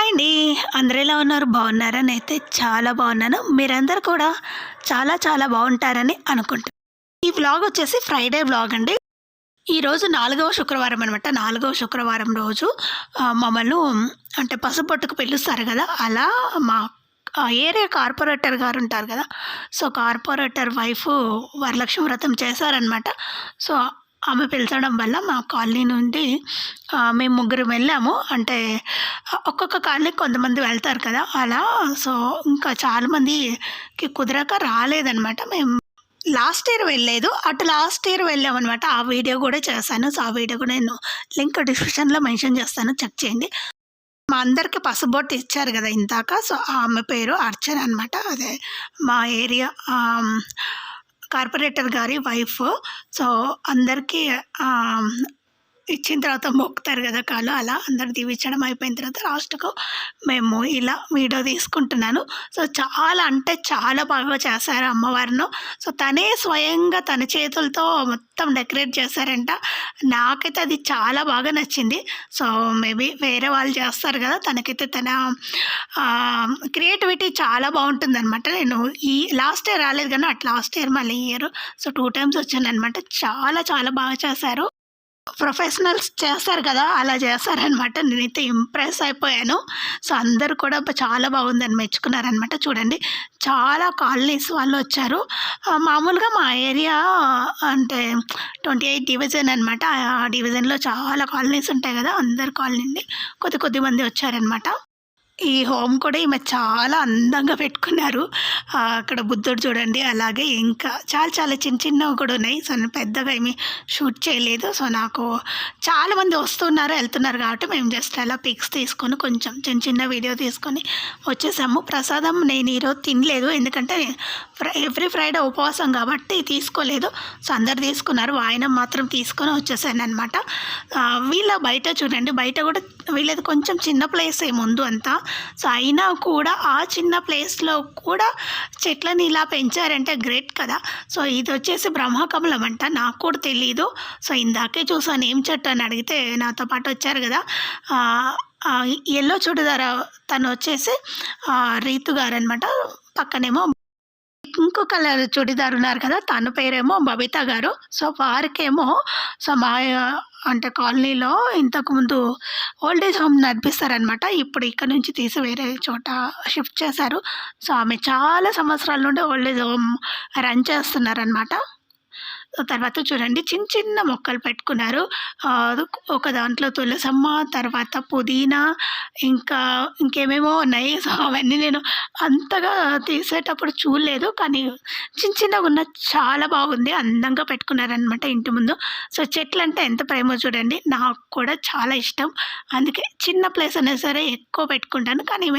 Hi అండి. అందరూ ఎలా ఉన్నారు? బాగున్నారా? నేనైతే చాలా బాగున్నాను. మీరందరూ కూడా చాలా చాలా బాగుంటారని అనుకుంటున్నాను. ఈ వ్లాగ్ వచ్చేసి ఫ్రైడే వ్లాగ్ అండి. ఈరోజు 4వ శుక్రవారం అనమాట. 4వ శుక్రవారం రోజు మమ్మల్ని అంటే పసుపొట్టుకు పిలుస్తారు కదా! అలా మా ఏరియా కార్పొరేటర్ గారు ఉంటారు కదా! సో, కార్పొరేటర్ వైఫ్ వరలక్ష్మి వ్రతం చేశారనమాట. సో, ఆమె పిలిచడం వల్ల మా కాలనీ నుండి మేము ముగ్గురం వెళ్ళాము. అంటే ఒక్కొక్క కాలనీకి కొంతమంది వెళ్తారు కదా! అలా సో, ఇంకా చాలామందికి కుదరక రాలేదనమాట. మేము లాస్ట్ ఇయర్ వెళ్ళలేదు. లాస్ట్ ఇయర్ వెళ్ళామనమాట. ఆ వీడియో కూడా చేశాను. సో, ఆ వీడియో కూడా నేను లింక్ డిస్క్రిప్షన్‌లో మెన్షన్ చేస్తాను. చెక్ చేయండి. మా అందరికి పసుబొట్టు ఇచ్చారు కదా ఇందాక. సో, ఆమె పేరు అర్చన అనమాట. అదే మా ఏరియా కార్పొరేటర్ గారి వైఫ్. సో, అందరికీ ఇచ్చిన తర్వాత మొక్కుతారు కదా కాళ్ళు, అలా అందరు దీవించడం అయిపోయిన తర్వాత లాస్ట్‌కు మేము ఇలా వీడియో తీసుకుంటున్నాను. సో, చాలా అంటే చాలా బాగా చేశారు అమ్మవారిను. సో, తనే స్వయంగా తన చేతులతో మొత్తం డెకరేట్ చేశారంట. నాకైతే అది చాలా బాగా నచ్చింది. సో, మేబీ వేరే వాళ్ళు చేస్తారు కదా! తనకైతే తన క్రియేటివిటీ చాలా బాగుంటుందనమాట. నేను ఈ లాస్ట్ ఇయర్ రాలేదు కానీ లాస్ట్ ఇయర్ మళ్ళీ ఈ ఇయర్ సో 2 టైమ్స్ వచ్చాననమాట. చాలా చాలా బాగా చేశారు. ప్రొఫెషనల్స్ చేస్తారు కదా! అలా చేశారనమాట. నేనైతే ఇంప్రెస్ అయిపోయాను. సో, అందరూ కూడా చాలా బాగుందని మెచ్చుకున్నారనమాట. చూడండి, చాలా కాలనీస్ వాళ్ళు వచ్చారు. మామూలుగా మా ఏరియా అంటే 28 డివిజన్ అనమాట. ఆ డివిజన్‌లో చాలా కాలనీస్ ఉంటాయి కదా! అందరు కాలనీ నుండి కొద్ది మంది వచ్చారనమాట. ఈ హోమ్ కూడా ఈమె చాలా అందంగా పెట్టుకున్నారు. అక్కడ బుద్ధుడు చూడండి. అలాగే ఇంకా చాలా చాలా చిన్నవి కూడా ఉన్నాయి. సో, నేను పెద్దగా ఏమి షూట్ చేయలేదు. సో, నాకు చాలామంది వస్తున్నారు, వెళ్తున్నారు కాబట్టి మేము జస్ట్ అలా పిక్స్ తీసుకొని కొంచెం చిన్న వీడియో తీసుకొని వచ్చేసాము. ప్రసాదం నేను ఈరోజు తినలేదు. ఎందుకంటే ఎవ్రీ ఫ్రైడే ఉపవాసం కాబట్టి తీసుకోలేదు. సో, అందరు తీసుకున్నారు. వాయనం మాత్రం తీసుకొని వచ్చేసాననమాట. వీళ్ళ బయట చూడండి, బయట కూడా వీళ్ళది కొంచెం చిన్న ప్లేసే ముందు అంతా. సో, అయినా కూడా ఆ చిన్న ప్లేస్లో కూడా చెట్లని ఇలా పెంచారంటే గ్రేట్ కదా! సో, ఇది వచ్చేసి బ్రహ్మకమలం అంట. నాకు కూడా తెలీదు. సో, ఇందాకే చూసాను ఏం చెట్టు అని అడిగితే నాతో పాటు వచ్చారు కదా! యెల్లో చుడిదార్ తను వచ్చేసి రీతు గారు అనమాట. పక్కనేమో పింక్ కలర్ చుడిదార్ ఉన్నారు కదా! తన పేరేమో బబిత గారు. సో, వారికేమో సో, మా అంటే కాలనీలో ఇంతకుముందు ఓల్డ్ ఏజ్ హోమ్ నడిపిస్తారనమాట. ఇప్పుడు ఇక్కడ నుంచి తీసి వేరే చోట షిఫ్ట్ చేశారు. సో, ఆమె చాలా సంవత్సరాల నుండి ఓల్డ్ ఏజ్ హోమ్ రన్ చేస్తున్నారనమాట. తర్వాత చూడండి, చిన్న మొక్కలు పెట్టుకున్నారు. ఒక దాంట్లో తులసమ్మ, తర్వాత పుదీనా, ఇంకేమేమో ఉన్నాయి. సో, అవన్నీ నేను అంతగా తీసేటప్పుడు చూడలేదు. కానీ చిన్నగా ఉన్న చాలా బాగుంది. అందంగా పెట్టుకున్నారనమాట ఇంటి ముందు. సో, చెట్లంటే ఎంత ప్రేమో చూడండి. నాకు కూడా చాలా ఇష్టం. అందుకే చిన్న ప్లేస్ అయినా సరే ఎక్కువ పెట్టుకుంటాను. కానీ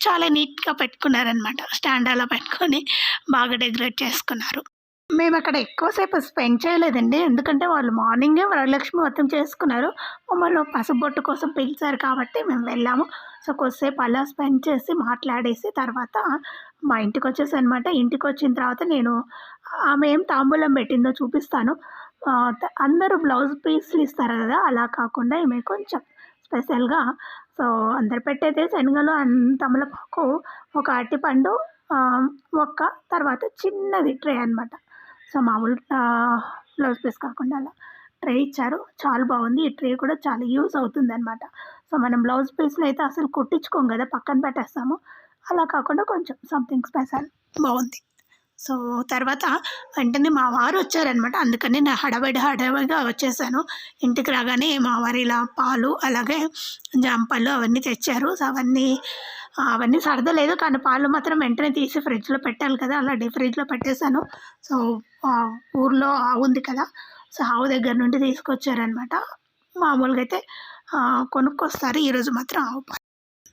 చాలా నీట్‌గా పెట్టుకున్నారనమాట. స్టాండ్ అలా పెట్టుకొని బాగా డెకరేట్ చేసుకున్నారు. మేమక్కడ ఎక్కువ సేపు స్పెండ్ చేయలేదండి. ఎందుకంటే వాళ్ళు మార్నింగే వరలక్ష్మి వ్రతం చేసుకున్నారు. మమ్మల్ని పసుబొట్టు కోసం పిలిచారు కాబట్టి మేము వెళ్ళాము. సో, కొద్దిసేపు అలా స్పెండ్ చేసి మాట్లాడేసి తర్వాత మా ఇంటికొచ్చేసానమాట. ఇంటికొచ్చిన తర్వాత నేను ఆమె ఏం తాంబూలం పెట్టిందో చూపిస్తాను. అందరూ బ్లౌజ్ పీస్‌లు ఇస్తారు కదా! అలా కాకుండా ఈమె కొంచెం స్పెషల్‌గా సో, అందరు పెట్టేదే శనగలు తమలపాకు, ఒక అరటిపండు, ఒక్క తర్వాత చిన్నది ట్రే అనమాట. సో, మామూలు బ్లౌజ్ పీస్ కాకుండా అలా ట్రే ఇచ్చారు. చాలా బాగుంది. ఈ ట్రే కూడా చాలా యూజ్ అవుతుందనమాట. సో, మనం బ్లౌజ్ పీస్‌లో అయితే అసలు కుట్టించుకోం కదా! పక్కన పెట్టేస్తాము. అలా కాకుండా కొంచెం సంథింగ్ స్పెషల్ బాగుంది. సో, తర్వాత వెంటనే మా వారు వచ్చారనమాట. అందుకని నేను హడావిడిగా వచ్చేసాను. ఇంటికి రాగానే మా వారు ఇలా పాలు, అలాగే జాంపళ్ళు అవన్నీ తెచ్చారు. సో, అవన్నీ సర్దలేదు. కానీ పాలు మాత్రం వెంటనే తీసి ఫ్రిడ్జ్‌లో పెట్టాలి కదా! అలా ఫ్రిడ్జ్‌లో పెట్టేశాను. సో, ఊర్లో ఆవు ఉంది కదా! సో, ఆవు దగ్గర నుండి తీసుకొచ్చారనమాట. మామూలుగా అయితే కొనుక్కొస్తారు. ఈరోజు మాత్రం ఆవు పాలు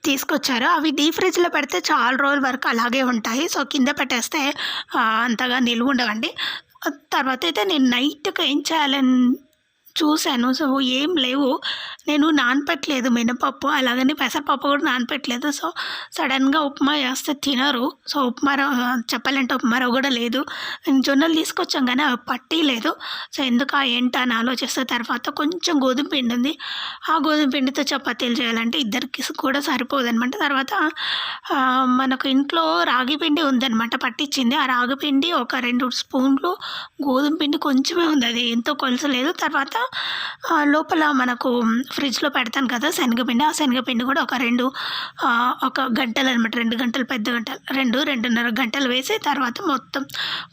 తీసుకొచ్చారు. అవి డీప్ ఫ్రిడ్జ్‌లో పెడితే చాలా రోజుల వరకు అలాగే ఉంటాయి. సో, కింద పెట్టేస్తే అంతగా నిలువ ఉండవండి. తర్వాత అయితే నేను నైట్‌కి ఏం చేయాలని చూసాను. సో, ఏం లేవు. నేను నానపెట్టలేదు మినపప్పు. అలాగని పెసరపప్పు కూడా నానపెట్టలేదు. సో, సడెన్‌గా ఉప్మా చేస్తే తినరు. సో, చెప్పాలంటే ఉప్మా రవ్వ కూడా లేదు. జొన్నలు తీసుకొచ్చాం గానీ అవి పట్టీలేదు. సో, ఎందుకా ఏంటా అని ఆలోచిస్తే తర్వాత కొంచెం గోధుమ పిండి ఉంది. ఆ గోధుమ పిండితో చపాతీలు చేయాలంటే ఇద్దరికి కూడా సరిపోదనమాట. తర్వాత మనకు ఇంట్లో రాగి పిండి ఉందనమాట పట్టించింది. ఆ రాగి పిండి ఒక 2 స్పూన్లు, గోధుమ పిండి కొంచెమే ఉంది. అది ఎంతో కొలచలేదు. తర్వాత లోపల మనకు ఫ్రిడ్జ్‌లో పెడతాను కదా శనగపిండి. ఆ శనగపిండి కూడా ఒక గంటలనమాట. 2 గంటలు, పెద్ద గంటలు 2, 2:30 గంటలు వేసి తర్వాత మొత్తం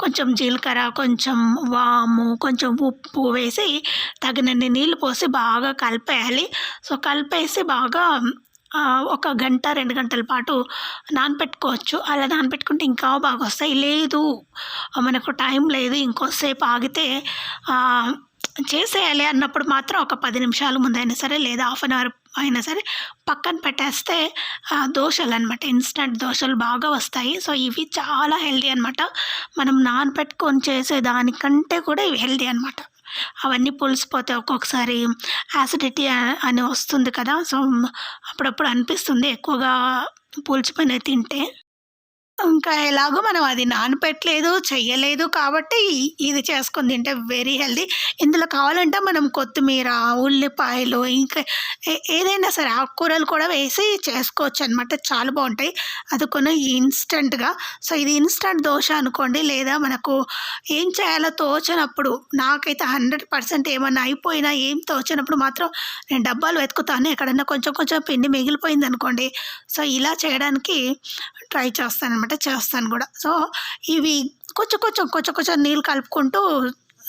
కొంచెం జీలకర్ర, కొంచెం వాము, కొంచెం ఉప్పు వేసి తగినన్ని నీళ్ళు పోసి బాగా కలిపేయాలి. సో, కలిపేసి బాగా ఒక గంట, 2 గంటల పాటు నానపెట్టుకోవచ్చు. అలా నానపెట్టుకుంటే ఇంకా బాగొస్తాయి. లేదు మనకు టైం లేదు, ఇంకోసేపు ఆగితే చేసేయాలి అన్నప్పుడు మాత్రం ఒక 10 నిమిషాల ముందైనా సరే, లేదా హాఫ్ అన్ అవర్ అయినా సరే పక్కన పెట్టేస్తే దోసలనమాట, ఇన్‌స్టంట్ దోసలు బాగా వస్తాయి. సో, ఇవి చాలా హెల్తీ అనమాట. మనం నానపెట్టుకొని చేసేదానికంటే కూడా ఇవి హెల్తీ అనమాట. అవన్నీ పులిసిపోతే ఒక్కొక్కసారి యాసిడిటీ అని వస్తుంది కదా! సో, అప్పుడప్పుడు అనిపిస్తుంది ఎక్కువగా పులిచిపోయినవి తింటే. ఇంకా ఎలాగో మనం అది నానపెట్టలేదు, చెయ్యలేదు కాబట్టి ఇది చేసుకొని తింటే వెరీ హెల్తీ. ఇందులో కావాలంటే మనం కొత్తిమీర, ఉల్లిపాయలు, ఇంకా ఏదైనా సరే ఆకుకూరలు కూడా వేసి చేసుకోవచ్చనమాట. చాలా బావుంటాయి. అది కూడా ఇన్‌స్టంట్‌గా. సో, ఇది ఇన్‌స్టంట్ దోస అనుకోండి, లేదా మనకు ఏం చేయాలో తోచనప్పుడు, నాకైతే 100% ఏమన్నా అయిపోయినా ఏం తోచనప్పుడు మాత్రం నేను డబ్బాలు వెతుకుతాను. ఎక్కడన్నా కొంచెం కొంచెం పిండి మిగిలిపోయిందనుకోండి, సో, ఇలా చేయడానికి ట్రై చేస్తాను కూడా. సో, ఇవి కొంచెం నీళ్ళు కలుపుకుంటూ,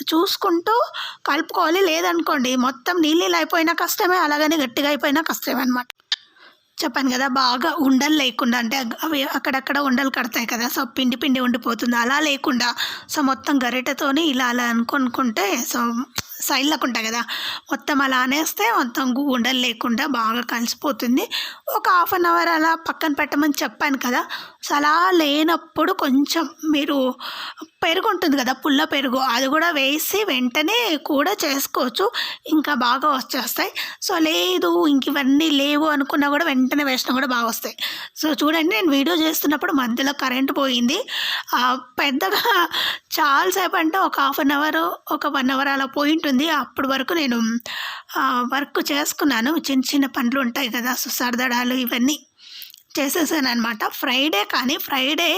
చూసుకుంటూ కలుపుకోవాలి. లేదనుకోండి మొత్తం నీళ్ళు అయిపోయినా కష్టమే, అలాగని గట్టిగా అయిపోయినా కష్టమే అనమాట. చెప్పాను కదా! బాగా ఉండలు లేకుండా, అంటే అవి అక్కడక్కడ ఉండలు కడతాయి కదా! సో, పిండి ఉండిపోతుంది. అలా లేకుండా సో, మొత్తం గరిటెతోని అలా అనుకుంటే సో, సైడ్‌లకుంటాయి కదా! మొత్తం అలా అనేస్తే మొత్తం ఉండలు లేకుండా బాగా కలిసిపోతుంది. ఒక హాఫ్ అన్ అవర్ అలా పక్కన పెట్టమని చెప్పాను కదా! సో, అలా లేనప్పుడు కొంచెం మీరు పెరుగు ఉంటుంది కదా! పుల్ల పెరుగు అది కూడా వేసి వెంటనే కూడా చేసుకోవచ్చు. ఇంకా బాగా వచ్చేస్తాయి. సో, లేదు ఇంక ఇవన్నీ లేవు అనుకున్నా కూడా వెంటనే వేసినా కూడా బాగొస్తాయి. సో, చూడండి, నేను వీడియో చేస్తున్నప్పుడు మధ్యలో కరెంట్ పోయింది. పెద్దగా చాలా సేపు అంటే ఒక హాఫ్ అన్ అవర్, ఒక 1 అవర్ అలా పోయుంటుంది. అప్పటి వరకు నేను వర్క్ చేసుకున్నాను. చిన్న పనులు ఉంటాయి కదా! సో, సర్దడాలు ఇవన్నీ చేసేసాననమాట. ఫ్రైడే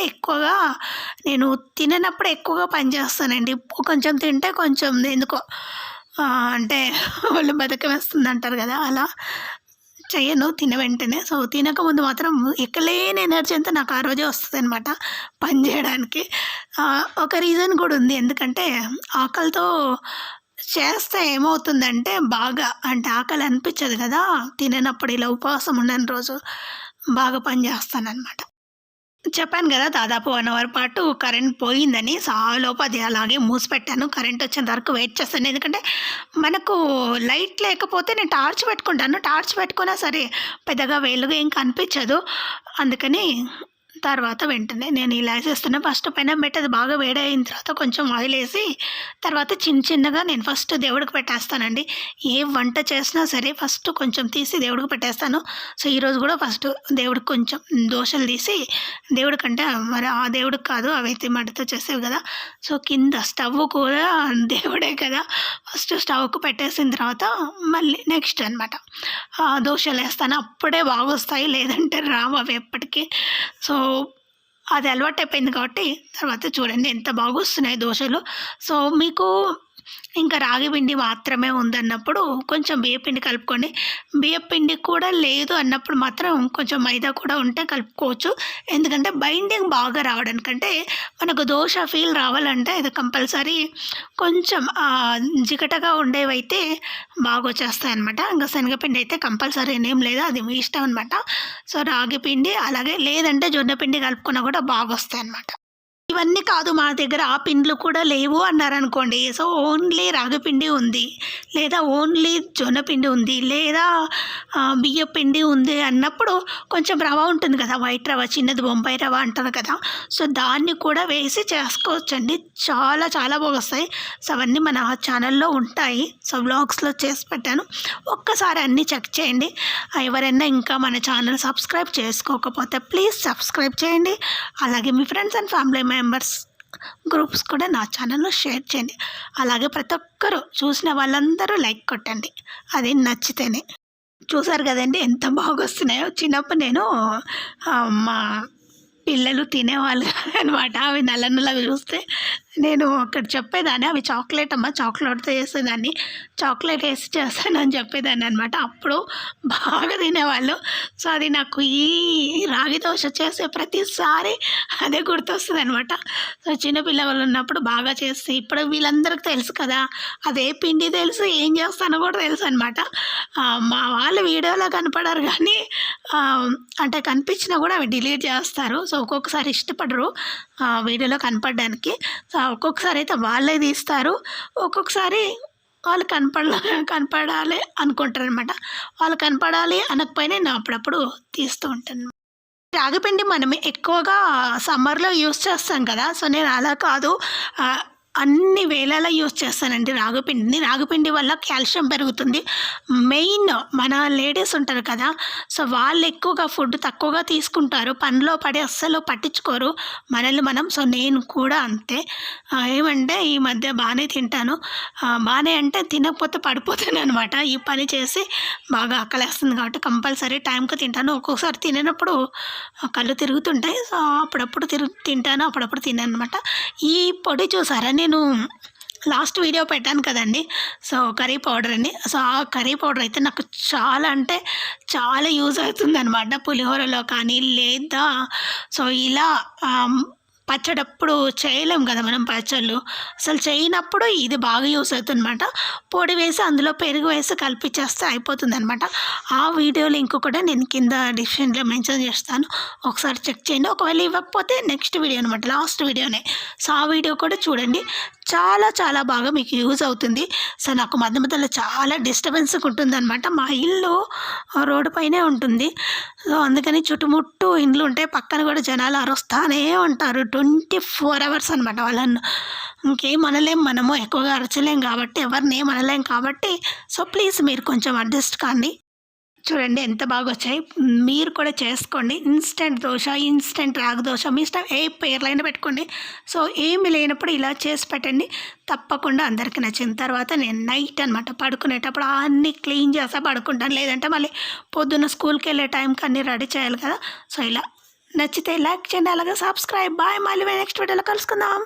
ఎక్కువగా నేను తిననప్పుడు ఎక్కువగా పని చేస్తానండి. కొంచెం తింటే కొంచెం ఎందుకో అంటే ఒళ్ళు బద్ధకమేస్తుందంటారు కదా! అలా చెయ్యను వెంటనే. సో, తినకముందు మాత్రం ఎక్కలేని ఎనర్జీ అంతా నాకు ఆ రోజే వస్తదనమాట పని జేయడానికి. ఒక రీజన్ కూడా ఉంది. ఎందుకంటే ఆకలితో చేస్తే ఏమవుతుందంటే బాగా అంటే ఆకలి అనిపిచ్చదు కదా! తిననప్పుడు ఇలా ఉపవాసం ఉండని రోజు బాగా పని చేస్తాననమాట. చెప్పాను గదా! దాదాపు 1 అవర్ పాటు కరెంట్ పోయిందని. సో, ఆలోపు అది అలాగే మూసిపెట్టాను. కరెంట్ వచ్చేంత వరకు వెయిట్ చేస్తాను. ఎందుకంటే, మనకు లైట్ లేకపోతే నేను టార్చ్ పెట్టుకుంటాను. టార్చ్ పెట్టుకున్నా సరే పెద్దగా వెలుగు ఏం కనిపించదు. అందుకని తర్వాత వెంటనే నేను ఇలా చేస్తున్నా. ఫస్ట్ పెనం పెట్టి అది బాగా వేడయిన తర్వాత కొంచెం ఆయిలేసి, తర్వాత చిన్నగా నేను ఫస్ట్ దేవుడికి పెట్టేస్తానండి. ఏ వంట చేసినా సరే ఫస్ట్ కొంచెం తీసి దేవుడికి పెట్టేస్తాను. సో, ఈరోజు కూడా ఫస్ట్ దేవుడికి కొంచెం దోసలు తీసి, దేవుడికంటే మరి ఆ దేవుడికి కాదు, అవైతే మట్టితో చేసేవి కదా! సో, కింద స్టవ్ కూడా దేవుడే కదా! ఫస్ట్ స్టవ్‌కు పెట్టేసిన తర్వాత మళ్ళీ నెక్స్ట్ అనమాట దోసలేస్తాను. అప్పుడే బాగొస్తాయి, లేదంటే రావు అవి ఎప్పటికి. సో, అది అలవాటయిపోయింది కాబట్టి తర్వాత చూడండి ఎంత బాగొస్తున్నాయి దోసలు. సో, మీకు ఇంకా రాగి పిండి మాత్రమే ఉందన్నప్పుడు కొంచెం బియ్యపిండి కలుపుకోండి. బియ్యపిండి కూడా లేదు అన్నప్పుడు మాత్రం కొంచెం మైదా కూడా ఉంటే కలుపుకోవచ్చు. ఎందుకంటే బైండింగ్ బాగా రావడానికంటే, మనకు దోస ఫీల్ రావాలంటే ఇది కంపల్సరీ కొంచెం జిగటగా ఉండేవైతే బాగొచ్చేస్తాయన్నమాట. ఇంకా శనగపిండి అయితే కంపల్సరీ ఏం లేదు, అది మీ ఇష్టం అనమాట. సో, రాగి పిండి అలాగే లేదంటే జొన్న పిండి కలుపుకున్నా కూడా బాగొస్తాయన్నమాట. ఈ ఇవన్నీ కాదు మా దగ్గర ఆ పిండిలు కూడా లేవు అన్నారనుకోండి, సో ఓన్లీ రాగిపిండి ఉంది, లేదా ఓన్లీ జొన్న పిండి ఉంది, లేదా బియ్య పిండి ఉంది అన్నప్పుడు కొంచెం రవ ఉంటుంది కదా, వైట్ రవ, చిన్నది బొంబాయి రవ అంటారు కదా, సో దాన్ని కూడా వేసి చేసుకోవచ్చండి. చాలా చాలా బాగా వస్తాయి. సో అవన్నీ మన ఛానల్లో ఉంటాయి. సో వ్లాగ్స్లో చేసి పెట్టాను, ఒక్కసారి అన్నీ చెక్ చేయండి. ఎవరైనా ఇంకా మన ఛానల్ సబ్స్క్రైబ్ చేసుకోకపోతే ప్లీజ్ సబ్స్క్రైబ్ చేయండి. అలాగే మీ friends and family members groups కూడా నా ఛానల్లో షేర్ చేయండి. అలాగే ప్రతి ఒక్కరు చూసిన వాళ్ళందరూ లైక్ కొట్టండి, అది నచ్చితేనే. చూసారు కదండి ఎంత బాగా వస్తున్నాయో. చిన్నప్పుడు నేను మా పిల్లలు తినేవాళ్ళు అనమాట. అవి నల్ల నల్లవి చూస్తే నేను అక్కడ చెప్పేదాన్ని, అవి చాక్లెట్ అమ్మ, చాక్లెట్తో చేసేదాన్ని, చాక్లెట్ వేసి చేస్తానని చెప్పేదాన్ని అనమాట. అప్పుడు బాగా తినేవాళ్ళు. సో అది నాకు ఈ రాగి దోశ చేసే ప్రతిసారి అదే గుర్తొస్తుంది అనమాట. సో చిన్నపిల్లలు ఉన్నప్పుడు బాగా చేస్తే, ఇప్పుడు వీళ్ళందరికీ తెలుసు కదా, అదే పిండి తెలుసు, ఏం చేస్తానో కూడా తెలుసు అనమాట. మా వాళ్ళు వీడియోలో కనపడరు కానీ అంటే కనిపించినా కూడా అవి డిలీట్ చేస్తారు. సో ఒక్కొక్కసారి ఇష్టపడరు వీడియోలో కనపడడానికి. సో ఒక్కొక్కసారి అయితే వాళ్ళే తీస్తారు, ఒక్కొక్కసారి వాళ్ళు కనపడాలి అనుకుంటారు అనమాట. వాళ్ళు కనపడాలి అనకపోయినా నేను అప్పుడప్పుడు తీస్తూ ఉంటాను. రాగిపిండి మనం ఎక్కువగా సమ్మర్లో యూస్ చేస్తాం కదా, సో నేను అలా కాదు, అన్ని వేళలా యూస్ చేస్తానండి రాగిపిండిని. రాగిపిండి వల్ల కాల్షియం పెరుగుతుంది. మెయిన్ మన లేడీస్ ఉంటారు కదా, సో వాళ్ళు ఎక్కువగా ఫుడ్ తక్కువగా తీసుకుంటారు, పనిలో పడి అస్సలు పట్టించుకోరు మనల్ని మనం. సో నేను కూడా అంతే. ఏమంటే ఈ మధ్య బాగానే తింటాను, బాగానే అంటే తినకపోతే పడిపోతాను అనమాట. ఈ పని చేసి బాగా ఆకలేస్తుంది కాబట్టి కంపల్సరీ టైంకి తింటాను. ఒక్కొక్కసారి తిననప్పుడు కళ్ళు తిరుగుతుంటాయి, సో అప్పుడప్పుడు తింటాను, అప్పుడప్పుడు తిన్నాను అనమాట. ఈ పొడి చూసారా, నేను లాస్ట్ వీడియో పెట్టాను కదండి, సో కర్రీ పౌడర్ అండి. సో ఆ కర్రీ పౌడర్ అయితే నాకు చాలా అంటే చాలా యూజ్ అవుతుంది అనమాట, పులిహోరలో కానీ, లేదా సో ఇలా పచ్చడప్పుడు చేయలేం కదా మనం పచ్చళ్ళు, అసలు చేయనప్పుడు ఇది బాగా యూస్ అవుతుంది అనమాట. పొడి వేసి అందులో పెరుగు వేసి కలిపిచ్చేస్తే అయిపోతుంది అనమాట. ఆ వీడియో లింక్ కూడా నేను కింద డిస్క్రిప్షన్లో మెన్షన్ చేస్తాను, ఒకసారి చెక్ చేయండి. ఒకవేళ ఇవ్వకపోతే నెక్స్ట్ వీడియో అనమాట, లాస్ట్ వీడియోనే. సో ఆ వీడియో కూడా చూడండి, చాలా చాలా బాగా మీకు యూజ్ అవుతుంది. సో నాకు మధ్య మధ్యలో చాలా డిస్టర్బెన్స్గా ఉంటుంది అనమాట. మా ఇల్లు రోడ్డు పైనే ఉంటుంది, సో అందుకని చుట్టుముట్టు ఇండ్లు ఉంటాయి, పక్కన కూడా జనాలు అరుస్తూనే ఉంటారు 24 hours అనమాట. వాళ్ళను ఇంకేం అనలేం, మనము ఎక్కువగా అరచలేం కాబట్టి, ఎవరిని ఏం అనలేం కాబట్టి, సో ప్లీజ్ మీరు కొంచెం అడ్జస్ట్ కాండి. చూడండి ఎంత బాగా వచ్చాయి, మీరు కూడా చేసుకోండి. ఇన్స్టెంట్ దోశ, ఇన్స్టెంట్ రాగి దోశ, మీ ఇష్టం, ఏ పేర్లైనా పెట్టుకోండి. సో ఏమి లేనప్పుడు ఇలా చేసి పెట్టండి, తప్పకుండా అందరికీ నచ్చిన తర్వాత నేను నైట్ అనమాట పడుకునేటప్పుడు అన్నీ క్లీన్ చేస్తా పడుకుంటాను. లేదంటే మళ్ళీ పొద్దున్న స్కూల్కి వెళ్ళే టైంకి అన్నీ రెడీ చేయాలి కదా. సో ఇలా నచ్చితే లైక్ చేయండి, అలాగే సబ్స్క్రైబ్. బాయ్, మళ్ళీ నెక్స్ట్ వీడియోలో కలుసుకుందాం.